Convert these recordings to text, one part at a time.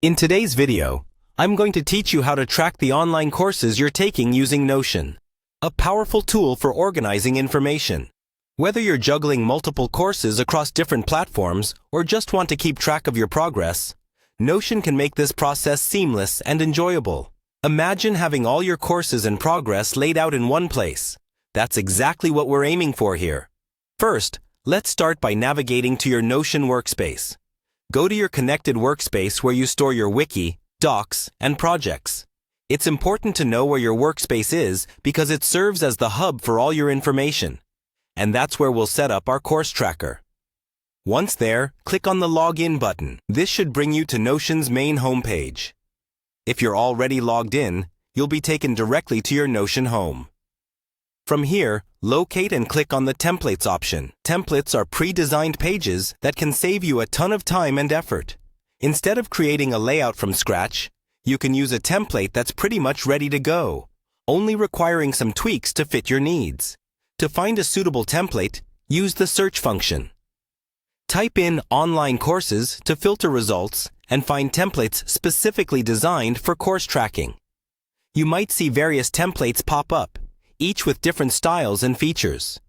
In today's video, I'm going to teach you how to track the online courses you're taking using Notion, a powerful tool for organizing information. Whether you're juggling multiple courses across different platforms or just want to keep track of your progress, Notion can make this process seamless and enjoyable. Imagine having all your courses and progress laid out in one place. That's exactly what we're aiming for here. First, let's start by navigating to your Notion workspace. Go to your connected workspace where you store your wiki, docs, and projects. It's important to know where your workspace is because it serves as the hub for all your information. And that's where we'll set up our course tracker. Once there, click on the Login button. This should bring you to Notion's main homepage. If you're already logged in, you'll be taken directly to your Notion home. From here, locate and click on the Templates option. Templates are pre-designed pages that can save you a ton of time and effort. Instead of creating a layout from scratch, you can use a template that's pretty much ready to go, only requiring some tweaks to fit your needs. To find a suitable template, use the search function. Type in online courses to filter results and find templates specifically designed for course tracking. You might see various templates pop up, each with different styles and features.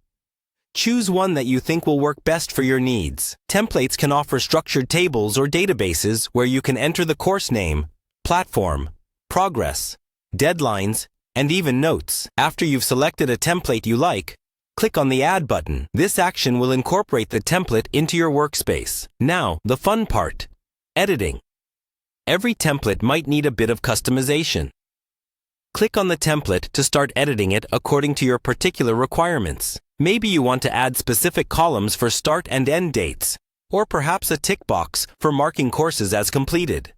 Choose one that you think will work best for your needs. Templates can offer structured tables or databases where you can enter the course name, platform, progress, deadlines, and even notes. After you've selected a template you like, click on the Add button. This action will incorporate the template into your workspace. Now, the fun part: editing. Every template might need a bit of customization. Click on the template to start editing it according to your particular requirements. Maybe you want to add specific columns for start and end dates, or perhaps a tick box for marking courses as completed.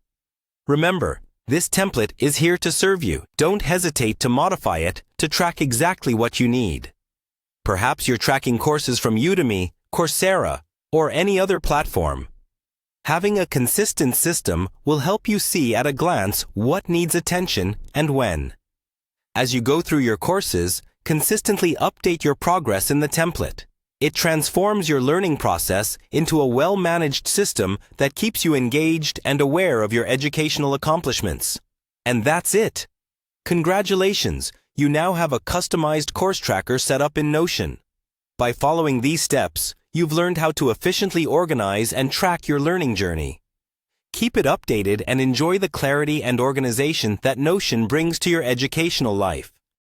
Remember, this template is here to serve you. Don't hesitate to modify it to track exactly what you need. Perhaps you're tracking courses from Udemy, Coursera, or any other platform. Having a consistent system will help you see at a glance what needs attention and when. As you go through your courses, consistently update your progress in the template. It transforms your learning process into a well-managed system that keeps you engaged and aware of your educational accomplishments. And that's it. Congratulations, you now have a customized course tracker set up in Notion. By following these steps, you've learned how to efficiently organize and track your learning journey. Keep it updated and enjoy the clarity and organization that Notion brings to your educational life.